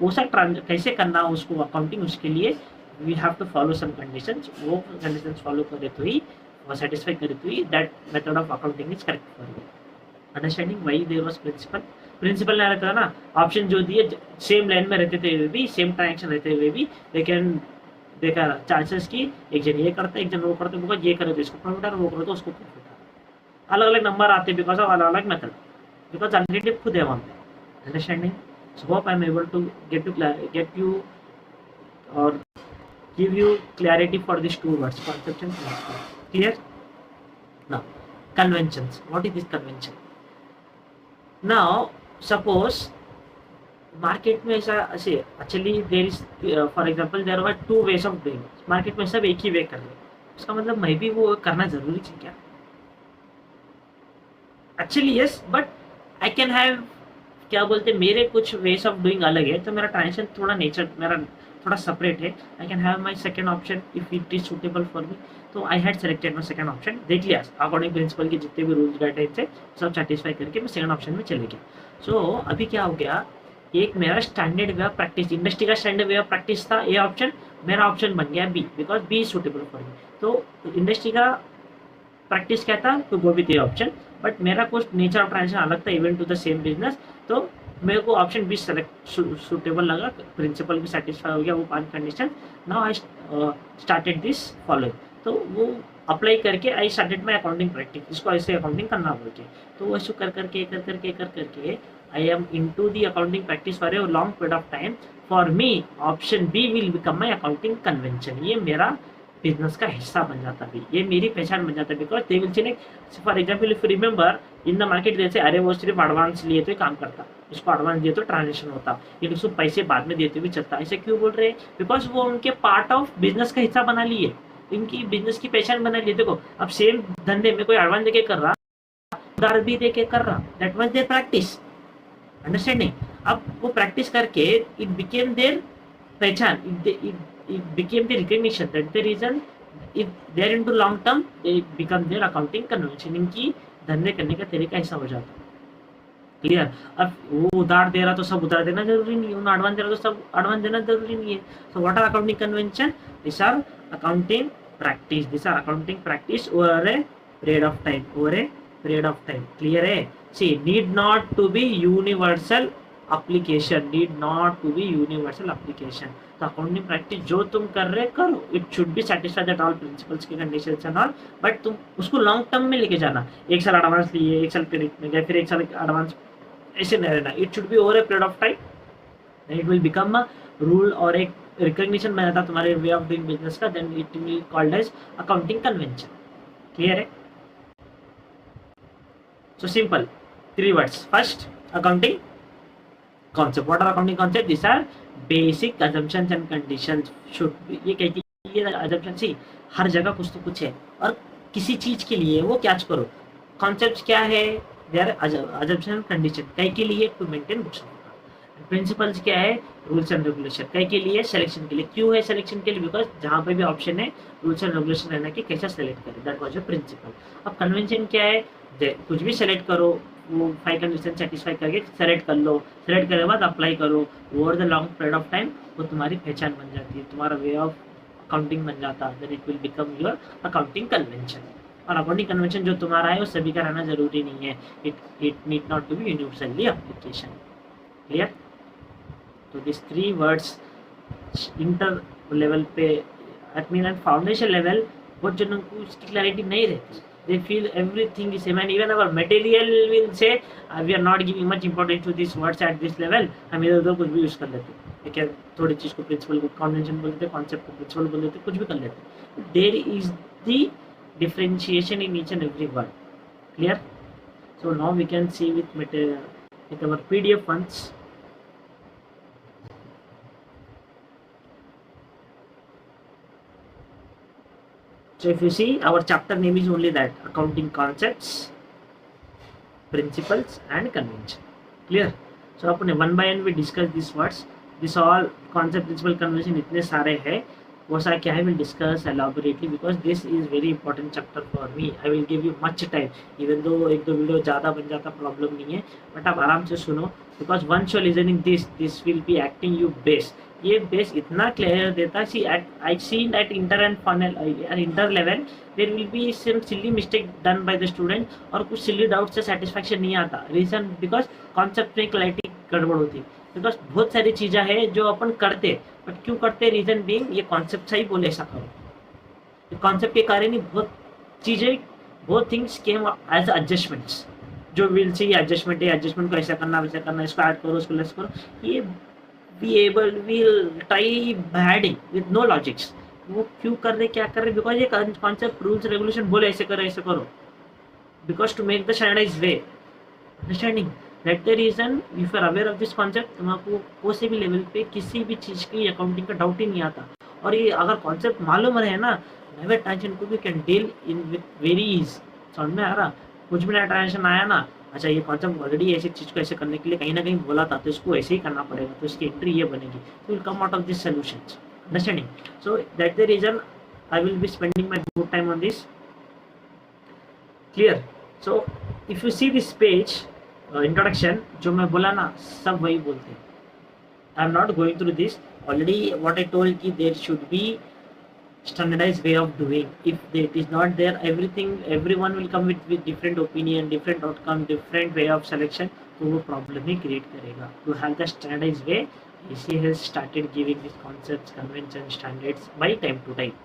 वो सा कैसे करना उसको accounting, उसके लिए we have to follow some conditions. वो conditions follow करे तो ही, वो सेटिस्फाई करे तो ही that method of accounting is correct for you. Understanding why there was principle नहीं रहता ना, ऑप्शन जो दिए सेम लाइन में रहते थे भी, सेम ट्रांजेक्शन रहते हुए भी, लेकिन देखा चांसेस की एक जन ये करता है एक जन वो करता है, बिकॉज ये करे तो इसको प्रॉफिट आ रहा, वो करे तो उसको प्रॉफिट आ रहा. अलग अलग नंबर आते हैं बिकॉज ऑफ अलग अलग मेथड, बिकॉज अल्टरनेटिव खुद है वहाँ पे. Understanding. So hope I am able to get you और give you clarity for these two words, concept and principle. Clear? Now, conventions. What is this convention? Now, suppose market में ऐसा ऐसे actually there is for example there are two ways of doing. Market में सब एक ही वे कर रहे हैं, उसका मतलब मैं भी वो करना जरूरी है क्या? Actually yes, but I can have, क्या बोलते हैं, मेरे कुछ वेज ऑफ डूइंग अलग है, तो मेरा ट्रांजेक्शन थोड़ा नेचर मेरा थोड़ा सेपरेट है. I can have my second option if it is suitable for me. तो I had selected my second option. देख लिया अकॉर्डिंग प्रिंसिपल के जितने भी रूल्स गाइडलाइंस है सब सेटिस्फाई करके मैं सेकेंड ऑप्शन में चले गया. सो अभी क्या हो गया, एक मेरा standard way of practice, industry का स्टैंडर्ड वे ऑफ प्रैक्टिस था ए ऑप्शन, मेरा ऑप्शन बन गया B, because B is suitable for me. तो इंडस्ट्री का प्रैक्टिस क्या था, तो go with A option, but मेरा कुछ नेचर ऑफ ट्रांजेक्शन अलग था even to the same business, तो मेरे को ऑप्शन बी सेलेक्ट सुटेबल लगा. प्रिंसिपल भी सेटिस्फाई हो गया वो 5 condition. Now I started this following. तो वो अप्लाई करके I started my accounting practice, इसको ऐसे अकाउंटिंग करना बोल के. तो ऐसे कर करके I am into the accounting practice for a long period of time. For me, option B will become my accounting convention. ये मेरा बिजनेस का हिस्सा बन जाता भी, ये मेरी पहचान बन जाता है. Because they will select, for example if remember in the market, जैसे अरे वो सिर्फ एडवांस लिए तो काम करता, उसको एडवांस दिए तो ट्रांजेक्शन होता, ये उसको पैसे बाद में देते हुए चलता. ऐसे क्यों बोल रहे हैं? बिकॉज वो उनके पार्ट ऑफ बिजनेस का हिस्सा बना लिए, इनकी बिजनेस की पहचान बना लिए. देखो अब सेम धंधे में कोई एडवांस देके कर रहा, उधार भी देके कर रहा, that was their practice. Understanding. अब वो प्रैक्टिस करके इट बिकेम देयर पहचान, it became the recognition that the reason if they are into long term they become their accounting convention. इनकी धंधे करने का तरीका ऐसा हो जाता. क्लियर. अब वो उधार दे रहा तो सब उधार देना जरूरी नहीं है, उन्हें एडवांस दे रहा तो सब एडवांस देना जरूरी नहीं है. So what are accounting convention? This are accounting practice, this are accounting practice over a period of time, over a period of time. Clear है? See need not to be universal application, need not to be universal application. तो accounting practice जो तुम कर रहे करो, it should be satisfy that all principles के conditions and all, but तुम उसको लॉन्ग टर्म में लेके जाना. एक साल एडवांस लिए, एक साल क्रेडिट में गए, फिर एक साल एडवांस, ऐसे नहीं रहना. It should be over a period of time, it will become a rule और एक रिकॉग्निशन बन जाता तुम्हारे वे ऑफ डूइंग बिजनेस का. Then it will called as accounting convention. Clear है? So simple 3 words. First, accounting concept. What are accounting concept? These are basic assumptions and conditions should be. ये कहती है ये assumption सी हर जगह कुछ तो कुछ है, और किसी चीज के लिए वो क्या करो. कॉन्सेप्ट क्या है? They are assumption and condition. कई के लिए टू मेंटेन बुक्स. प्रिंसिपल्स क्या है? Rules and regulation. कई के लिए सिलेक्शन के लिए. क्यों है सिलेक्शन के लिए? बिकॉज जहाँ पे भी ऑप्शन है रूल्स एंड रेगुलेशन रहना कि कैसा सेलेक्ट करें. That was a principle. अब कन्वेंशन क्या है? कुछ भी सेलेक्ट करो, वो 5 कंडीशन सेटिस्फाई करके सेलेक्ट कर लो, सेलेक्ट करने के बाद अप्लाई करो. Over the long period of time वो तुम्हारी पहचान बन जाती है, तुम्हारा वे ऑफ अकाउंटिंग बन जाता है. Then it will become your accounting convention. और अकाउंटिंग कन्वेंशन जो तुम्हारा है वो सभी का रहना जरूरी नहीं है. It need not to be universally application. Clear? तो दिस 3 words इंटर लेवल पे एडमिन एंड फाउंडेशन लेवल बहुत जनों को उसकी क्लैरिटी नहीं रहती. They feel everything is same, and even our material will say we are not giving much importance to these words at this level. हम इधर उधर कुछ भी यूज कर लेते हैं. क्या थोड़ी चीज को प्रिंसिपल को कन्वेंशन बोल देते हैं, कॉन्सेप्ट को प्रिंसिपल बोल देते हैं, कुछ भी कर लेते हैं. There is the differentiation in each and every word. Clear? So now we can see with material, with our PDF ones. So if you see, our chapter name is only that, accounting concepts, principles and convention. Clear? So अपने one by one we discuss these words. This all concept, principle, convention इतने सारे हैं. वो सारा क्या है will discuss elaborately because this is very important chapter for me. I will give you much time even though एक दो video ज़्यादा बन जाता प्रॉब्लम नहीं है, बट आप आराम से सुनो because once you listening this will be acting you base. ये बेस इतना क्लियर देता है. See I seen at inter and final inter level there will be some silly mistake done by the student और कुछ silly doubt से satisfaction नहीं आता. Reason because concept में क्लैरिटी गड़बड़ होती. बिकॉज बहुत सारी चीज़ें हैं जो अपन करते बट क्यों करते, रीजन बीइंग ये कॉन्सेप्ट सही बोले ऐसा करो. कॉन्सेप्ट के कारण ही बहुत चीज़ें बहुत थिंग्स केम एज एडजस्टमेंट्स. जो विल सी एडजस्टमेंट है, एडजस्टमेंट को ऐसा करना वैसा करना, इसको ऐड करो उसको लेस करो, ये be able will try batting with no logics. वो क्यों कर रहे क्या कर रहे, बिकॉज ये कॉन्सेप्ट रूल्स रेगुलेशन बोले ऐसे करो because to make the standardise way. Understanding that the reason if you are aware of this concept तुमको कोई भी लेवल पे किसी भी चीज़ की अकाउंटिंग का डाउट ही नहीं आता. और ये अगर कॉन्सेप्ट मालूम रहे ना, नेवर टेंशन को भी can deal in with very is. समझ में आ रहा, कुछ भी नया टेंशन आया ना, अच्छा ये कॉन्सेप्ट ऑलरेडी ऐसी चीज़ को ऐसे करने के लिए कहीं ना कहीं बोला था तो इसको ऐसे ही करना पड़ेगा, तो इसकी एंट्री ये बनेगी, तो will come out of this solutions. Understanding. So that the reason I will be spending my good time on this. Clear. So if you see this page introduction जो मैं बोला ना सब वही बोलते हैं. I am not going through this. Already what I told कि there should be standardized way of doing. If it is not there, everyone will come with different opinion, different outcome, different way of selection, तो वो problem ही create करेगा. To have the standardized way, EC has started giving these concepts, conventions, standards by time to time.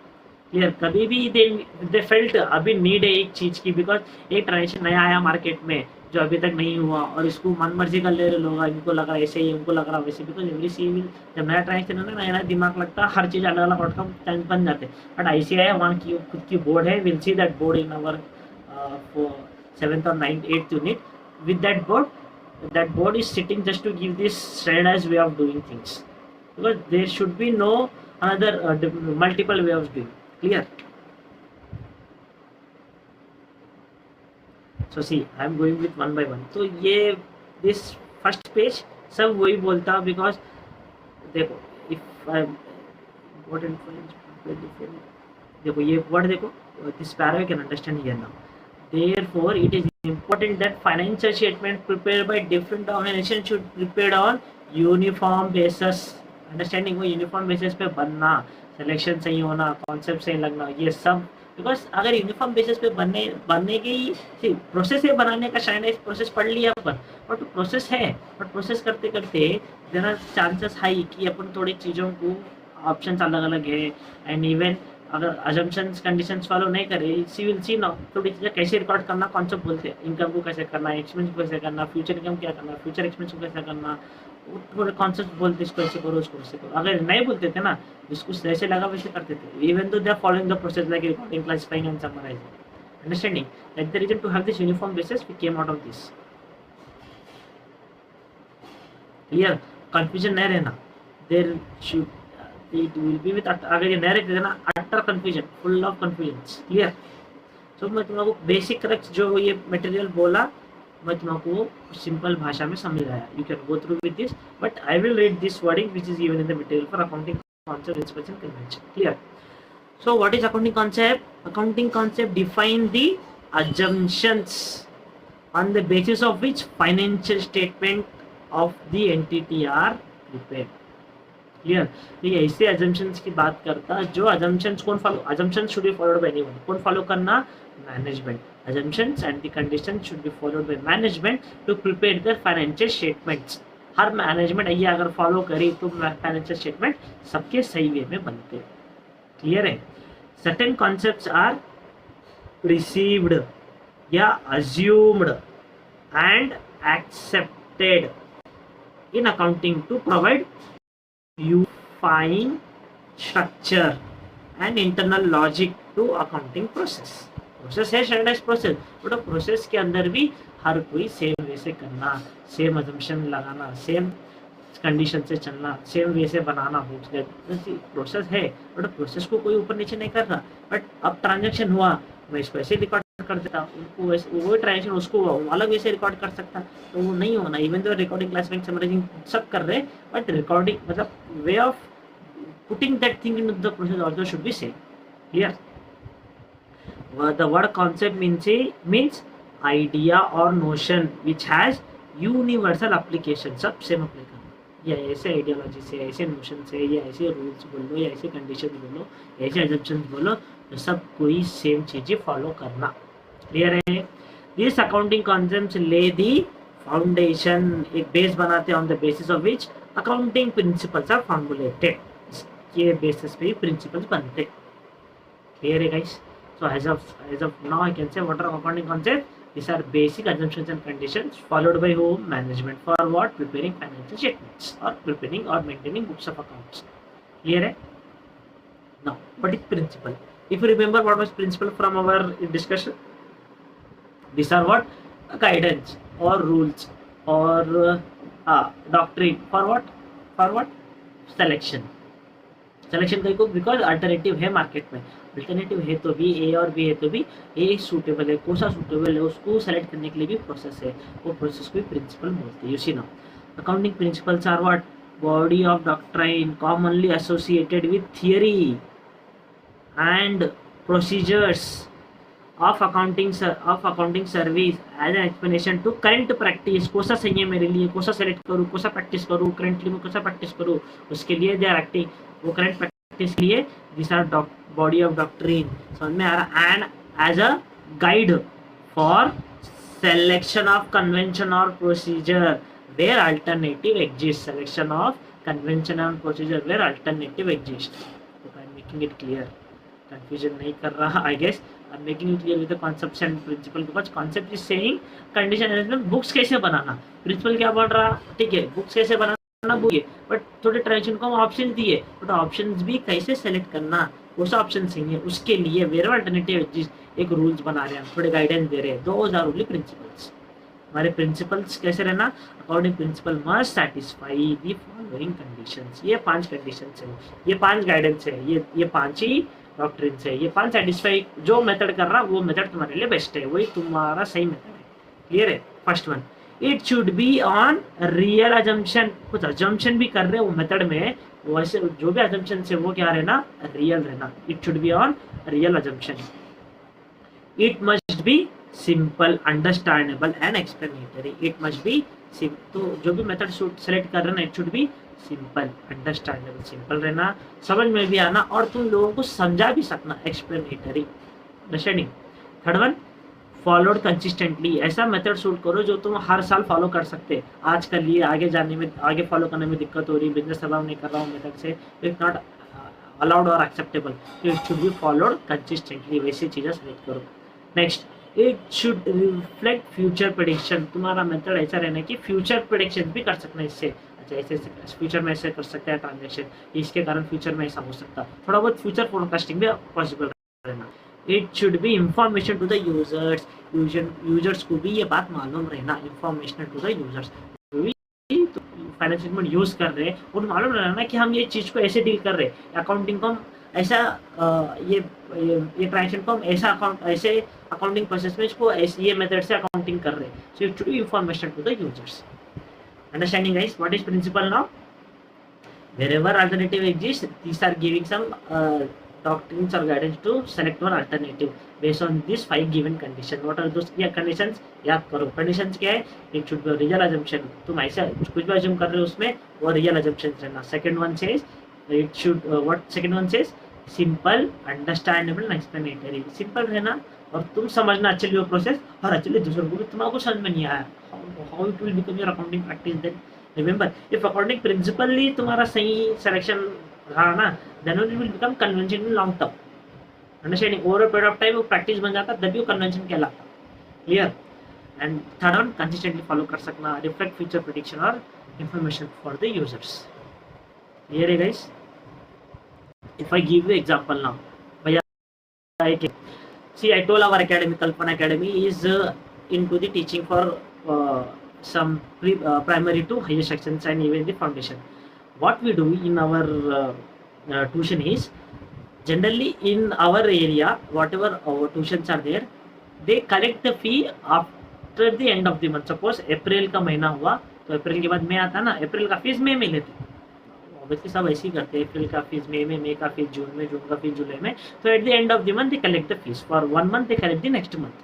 Clear. कभी भी they felt अभी need है एक चीज़ की, because एक ट्रांजेक्शन नया आया मार्केट में जो अभी तक नहीं हुआ और इसको मन मर्जी कर ले रहे लोग, इनको लग रहा है ऐसे ही, उनको लग रहा है वैसे, बिकॉज एवरी सी जब नया ट्रांजेक्शन है ना नया दिमाग लगता है, हर चीज़ अलग अलग आउटकम बन जाते हैं. बट ICAI वहाँ की खुद की बोर्ड है. Will see that board in our 7th or 9th 8th unit. With that board is sitting just to give this standardized way of doing things, because there should be no another multiple way of doing. Clear. So see, I am going with one by one. तो ये this first page सब वही बोलता, because देखो if I important देखो ये word देखो, this paragraph can understand here now. Therefore, it is important that financial statement prepared by different organizations should prepared on uniform basis. Understanding वो uniform basis पे बनना, सिलेक्शन सही होना, concept सही लगना, ये सब. बिकॉज अगर यूनिफॉर्म बेसिस पे बनने की प्रोसेस है, बनाने का स्टैंडर्डाइज प्रोसेस पढ़ लिया अपन, बट प्रोसेस है, बट प्रोसेस करते करते देयर आर चांसेस हाई कि अपन थोड़ी चीज़ों को ऑप्शंस अलग अलग है. एंड इवन अगर अजम्पशंस कंडीशंस फॉलो नहीं करे, सी विल सी ना थोड़ी चीज़ें कैसे रिकॉर्ड करना, कॉन्सेप्ट बोलते हैं. इनकम को कैसे करना, एक्सपेंस को कैसे करना, फ्यूचर इनकम क्या करना, फ्यूचर एक्सपेंस को कैसे करना, थोड़े कॉन्सेप्ट बोलते, इसको ऐसे करो उसको ऐसे करो. अगर नहीं बोलते थे ना, जिसको जैसे लगा वैसे करते थे. Even though they are following the process like recording, classifying and summarising. Understanding that the reason to have this uniform basis we came out of this. Clear. Confusion नहीं रहना. There should it will be with, अगर ये नहीं रहते ना utter confusion, full of confusion. Clear. So मैं तुमको basic correct जो ये मटेरियल बोला मैं तुमको सिंपल भाषा में समझाया. You can go through with this, but I will read this wording which is given in the material for accounting concept, inspection, convention. Clear. So what is accounting concept? Accounting concept define the assumptions on the basis of which financial statement of the entity are prepared. Clear. तो ये ऐसे assumptions की बात करता है. जो assumptions कौन follow, assumptions should be followed by anyone. कौन follow करना? Management. Assumptions and the conditions should be followed by management to prepare the financial statements. Her management ये अगर फॉलो करी तो फाइनेंशियल स्टेटमेंट सबके सही वे में बनते. क्लियर है. सर्टेन कॉन्सेप्ट्स आर रिसीव्ड या assumed and accepted in accounting to provide unifying structure and internal logic to accounting process. Process है स्टैंडर्डाइज प्रोसेस, बट प्रोसेस के अंदर भी हर कोई सेम वे से करना, सेम अजम्पशन लगाना, सेम कंडीशन से चलना, सेम वे से बनाना बुक्स. प्रोसेस है, बट प्रोसेस को कोई ऊपर नीचे नहीं कर रहा. बट अब ट्रांजेक्शन हुआ, मैं इसको ऐसे रिकॉर्ड कर देता, उनको वो ट्रांजेक्शन उसको अलग वे से रिकॉर्ड कर सकता, तो वो नहीं होना. इवन तो रिकॉर्डिंग, क्लासिफाइंग, समराइजिंग सब कर रहे, बट रिकॉर्डिंग मतलब way of putting that thing into the process also should be same. Clear? The word concept means idea or notion which has universal application. सब सेम अप्लाई करना, या ऐसे ideology से, ऐसे नोशन से, या ऐसे रूल्स बोल लो, या ऐसे कंडीशन बोलो, ऐसे एजम्पशंस बोलो, तो सब कोई सेम चीजें फॉलो करना. क्लियर है? दिस अकाउंटिंग कॉन्सेप्ट्स ले दी फाउंडेशन, एक बेस बनाते हैं on the basis of which accounting principles are formulated. इसके बेसिस पे प्रिंसिपल्स बनते. क्लियर है guys? So as of now, I can say what are accounting concepts? These are basic assumptions and conditions followed by whom? Management. For what? Preparing financial statements or preparing or maintaining books of accounts. Clear है? Now, what is principle? If you remember what was principle from our discussion, these are what? Guidance or rules or doctrine. For what? For what? Selection. Selection कहीं को because alternative है market में, alternative है तो भी ए और B है तो भी ए सूटेबल है, कौन सा सूटेबल है उसको सेलेक्ट करने के लिए भी प्रोसेस है, वो प्रोसेस को भी प्रिंसिपल बोलते हैं. You see now accounting principles are what? Body of doctrine commonly associated with theory and procedures of accounting service as an explanation to current practice. कौन सा सही है मेरे लिए, कौन सा सेलेक्ट करूँ, कौन सा प्रैक्टिस करूँ, करंटली में कौन सा प्रैक्टिस करूँ, उसके लिए दे आर एक्टिंग, वो करंट प्रैक्टिस के लिए this are body of doctrine. समझ में आ रहा? And as a guide for selection of convention और procedure where alternative exist. Selection of convention और procedure where alternative exist. I am making it clear, confusion नहीं कर रहा. I guess I am making it clear with the concepts and principle, because concept is saying condition arrangement. Books कैसे बनाना, principal क्या बोल रहा? ठीक है, बुक्स कैसे बनाना बोलिए, बट थोड़े ट्रांजेक्शन को हम ऑप्शन दिए, बट ऑप्शंस भी कैसे सेलेक्ट करना, कौन सा ऑप्शन सही है, उसके लिए वेयर अल्टरनेटिव एग्जिस्ट एक रूल्स बना रहे हैं, थोड़े गाइडेंस दे रहे हैं. Those are only principles. हमारे प्रिंसिपल्स कैसे रहना? According principle must satisfy the following conditions. ये 5 कंडीशंस है, ये 5 गाइडेंस है, ये 5 ही डॉक्ट्रिन्स है, ये 5 सैटिस्फाई. जो मेथड कर रहा वो मेथड तुम्हारे लिए बेस्ट है, वही तुम्हारा सही मेथड है. क्लियर है? First one, it should be on real assumption. कुछ अजम्पशन भी कर रहे हो मेथड में, वैसे जो भी अजम्पशन है वो क्या रहना? रियल रहना. It should be on real assumption. It must be simple, understandable and explanatory. It must be तो जो भी मेथड सेलेक्ट कर रहे ना, it should B simple, understandable, simple रहना, समझ में भी आना और तुम लोगों को समझा भी सकना, explanatory. Understanding. Third one, followed consistently. ऐसा मेथड शूट करो जो तुम हर साल फॉलो कर सकते. आज कर लिए, आगे जाने में, आगे फॉलो करने में दिक्कत हो रही, बिजनेस अलाउ नहीं कर रहा हूँ मेथड से, इट नॉट अलाउड और acceptable. It should be followed consistently. वैसी चीज़ें सेलेक्ट करो. Next, it should reflect future prediction. तुम्हारा मेथड ऐसा रहना है कि फ्यूचर प्रेडिक्शन भी कर सकना इससे. अच्छा, ऐसे फ्यूचर में ऐसे कर सकते हैं ट्रांजेक्शन, इसके कारण फ्यूचर में ऐसा हो सकता, थोड़ा बहुत फ्यूचर फोरकास्टिंग भी पॉसिबल रहना. It should be information to the users. Users को भी ये बात मालूम रहना, information to the users. Financial statement use कर रहे हैं उनको मालूम रहना कि हम ये चीज़ को ऐसे डील कर रहे हैं, अकाउंटिंग को हम ऐसा ये ट्रांजेक्शन को हम ऐसे अकाउंटिंग प्रोसेस में इसको ये मेथड से अकाउंटिंग कर रहे हैं. So it should be information to the users. Understanding guys, what is principle now? Wherever alternative exists, these are giving some doctrines or guidance to select one alternative based on these 5 given conditions. What are those conditions? याद करो. Conditions क्या है? It should be a real assumption. तुम ऐसा कुछ भी assume कर रहे हो उसमें वो real assumption रहना. Second one says it should what second one says simple, understandable and explanatory. Simple रहना और तुम समझना अच्छे लिए प्रोसेस, और अच्छे दूसरों को भी तुम्हारा समझ में नहीं आया, how it will become your accounting practice then. Remember, if accounting principally तुम्हारा सही selection रहा ना, then it will become convention in long term. Understanding? Over a period of time वो practice बन जाता, तभी वो convention कहलाता. Clear? And third one, consistently follow कर सकना, reflect future prediction or information for the users. Clear है guys? If I give you example now, भैया see, I told our academy, Kalpana Academy is into the teaching for some primary to higher sections and even the foundation. What we do in our tuition is, generally in our area, whatever our tuitions are there, they collect the fee after the end of the month. Suppose अप्रैल का महीना हुआ तो अप्रैल के बाद मई आता ना, अप्रैल का fees मई में लेते. ऑब्वियसली सब ऐसे ही करते हैं, अप्रैल का फीस मई का फीस जून का फीस जुलाई में, तो at the end of the month they collect the fees for 1 month, they collect the next month.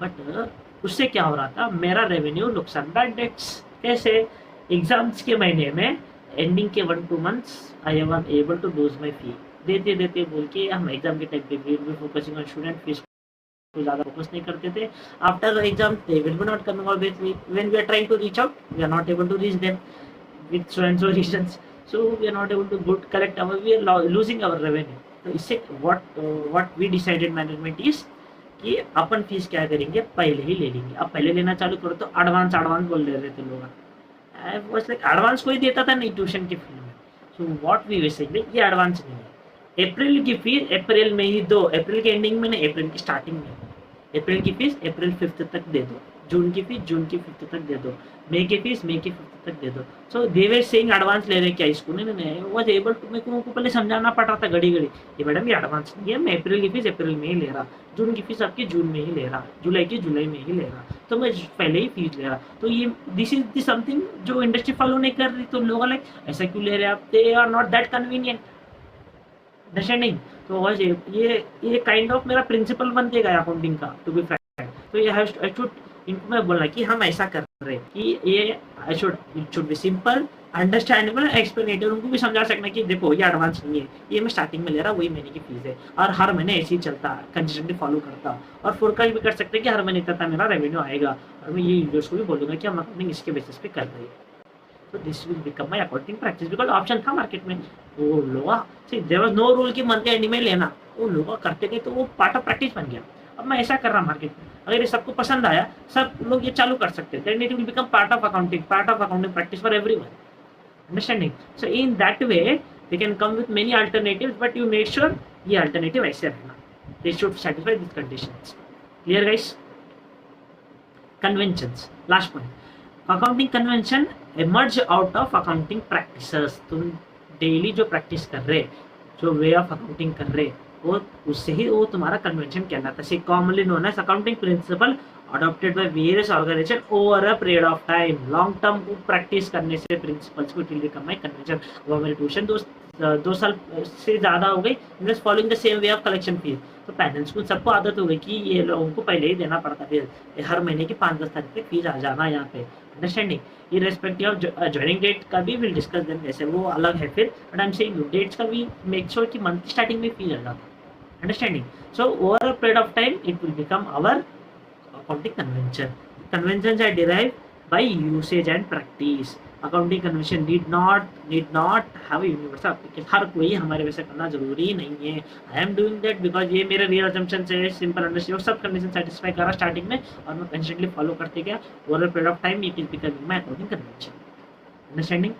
But उससे क्या हो रहा था, मेरा रेवेन्यू नुकसान बैड डेट्स। कैसे? एग्जाम्स के महीने में एंडिंग के 1-2 months I am able to lose my fee, देते देते बोल के हम एग्जाम के टाइम पे will be focusing on student fees को ज़्यादा फोकस नहीं करते थे। After exam they will be not coming obviously, when we are trying to reach out we are not able to reach them with so and so reasons, so we are not able to good collect our, we are losing our revenue। तो इससे what we decided management is कि अपन fees क्या करेंगे, पहले ही ले लेंगे। अब पहले लेना चालू करो तो एडवांस बोल रहे थे लोग। आई वाज लाइक एडवांस कोई देता था नहीं ट्यूशन के फील्ड में, सो व्हाट वी बेसिकली, ये एडवांस नहीं है। अप्रैल की फीस अप्रैल में ही दो, अप्रैल के एंडिंग में नहीं, अप्रैल की स्टार्टिंग में। अप्रैल की फीस अप्रैल 5th तक दे दो, जून की फीस जून की 5th तक दे दो, मई की फीस मई की 5th तक दे दो। सो दे वर सेइंग एडवांस ले रहे क्या इसको, नहीं वाज एबल टू, मेरे को पहले समझाना पड़ रहा था घड़ी ये मैडम ये एडवांस नहीं है, मैं अप्रैल की फीस अप्रैल में ही ले रहा, जून की फीस आपकी जून में ही ले रहा, जुलाई की जुलाई में ही ले रहा, तो मैं पहले ही फीस ले रहा। तो ये दिस इज द समथिंग जो इंडस्ट्री फॉलो नहीं कर रही, तो लोग लाइक ऐसा क्यों ले रहे आप, they are not that convenient understanding. तो ये काइंड ऑफ मेरा प्रिंसिपल बनते गया अकाउंटिंग का, टू बी फ्रैंक। तो ये आई शुड इनको मैं बोलना कि हम ऐसा कर रहे हैं कि ये it should B simple understandable एक्सप्लेनेटिव, उनको भी समझा सकना कि देखो ये एडवांस नहीं है, ये मैं स्टार्टिंग में ले रहा, वही महीने की फीस है, और हर महीने ऐसे ही चलता, कंसिस्टेंटली फॉलो करता, और फोरकास्ट भी कर सकते हैं कि हर महीने इतना मेरा रेवेन्यू आएगा। और मैं ये यूजर्स को भी बोलूँगा कि हम अकाउंटिंग इसके बेसिस पे कर रहे हैं। तो this will become my accounting practice, because option था मार्केट में। वो लोग देयर वाज नो रूल कि मंथ एंड में लेना, वो लोग करते गए तो वो पार्ट ऑफ प्रैक्टिस बन गया। अब मैं ऐसा कर रहा मार्केट में, अगर ये सबको पसंद आया, सब लोग ये चालू कर सकते हैं, then it will become part of accounting practice for everyone, understanding. So in that way they can come with many alternatives, but you make sure ये अल्टरनेटिव ऐसे रखना, they should satisfy this conditions. Clear guys? Conventions, last point, accounting convention emerge out of accounting practices. तुम daily जो practice कर रहे, जो वे of accounting कर रहे, वो उससे ही वो तुम्हारा कन्वेंशन कहलाता है। Commonly known as accounting principle adopted by various organisation over a period of time. Long term को प्रैक्टिस करने से प्रिंसिपल्स को विल बिकम माय कन्वेंशन। वो मेरी ट्यूशन 2 साल से ज़्यादा हो गई, just following the same way of collection fees. तो पेरेंट्स को सबको आदत हो गई कि ये लोगों को पहले ही देना पड़ता, फिर हर महीने की 5-10 तारीख तक फीस आ जाना यहाँ पे, understanding. Irrespective of joining date का भी विल डिस्कस देन, वैसे वो अलग है फिर, but I am saying dates का भी मेक श्योर कि मंथ स्टार्टिंग में फीस आ जाता, understanding. So over a period of time it will become our accounting convention. Conventions are derived by usage and practice. Accounting convention need not have a universal application. हर कोई हमारे वैसे करना जरूरी नहीं है। I am doing that because ये मेरे real assumption से simple understanding सब condition satisfy करा starting में, और मैं constantly follow करते गया। Over a period of time it is becoming my accounting convention. Understanding?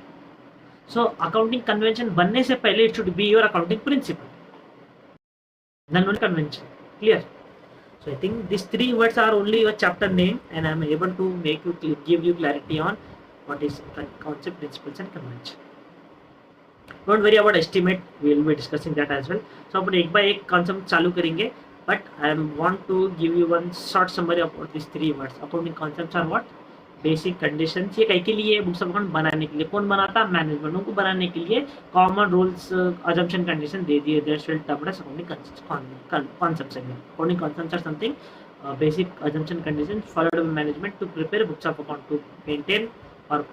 So accounting convention बनने से पहले it should be your accounting principle, then only convention. Clear? So I think these 3 words are only your chapter name, and I am able to give you clarity on what is concept, principles and convention. Don't worry about estimate, we will be discussing that as well. So अपन एक bye एक concept चालू करेंगे, but I want to give you one short summary about these 3 words. Accounting concepts are what? Basic conditions. ये कहीं के लिए books of account बनाने के लिए, कौन बनाता? मैनेजमेंट को बनाने के लिए कॉमन रूल्स अजम्पशन कंडीशन दे दिए, that's will termed as accounting concepts. Accounting concepts are something basic assumption conditions followed by management to prepare books of account, to maintain or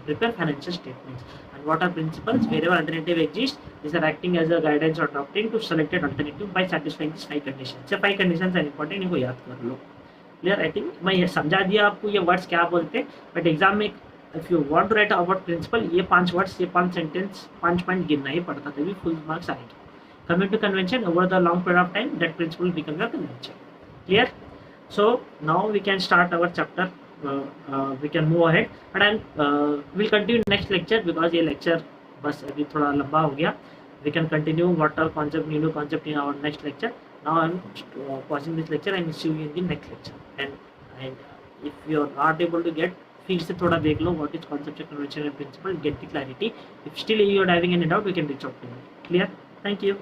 prepare financial statements. And what are principles? Wherever alternative exists, these are acting as a guidance or doctrine to selected alternative by satisfying these 5 conditions. ये 5 conditions are important, इनको याद कर लो। Clear? I think मैं ये समझा दिया आपको ये वर्ड्स क्या बोलते हैं, बट एग्जाम में if you want to write about principle, ये 5 वर्ड्स, ये 5 सेंटेंस, 5 पॉइंट गिनना ही पड़ता, तभी फुल मार्क्स आएंगे। Coming to convention, over the long period of time that principle become your convention. Clear? So now we can start our chapter, we can move ahead, but I will continue next lecture, because ये lecture बस अभी थोड़ा लंबा हो गया। We can continue what are concept, new concept in our next lecture. Now I am pausing this lecture and see you in the next lecture. And if you are not able to get, फिर से थोड़ा देख लो what is conceptual, convention and principle, get the clarity. If still you are having any doubt, we can reach out to me. Clear? Thank you.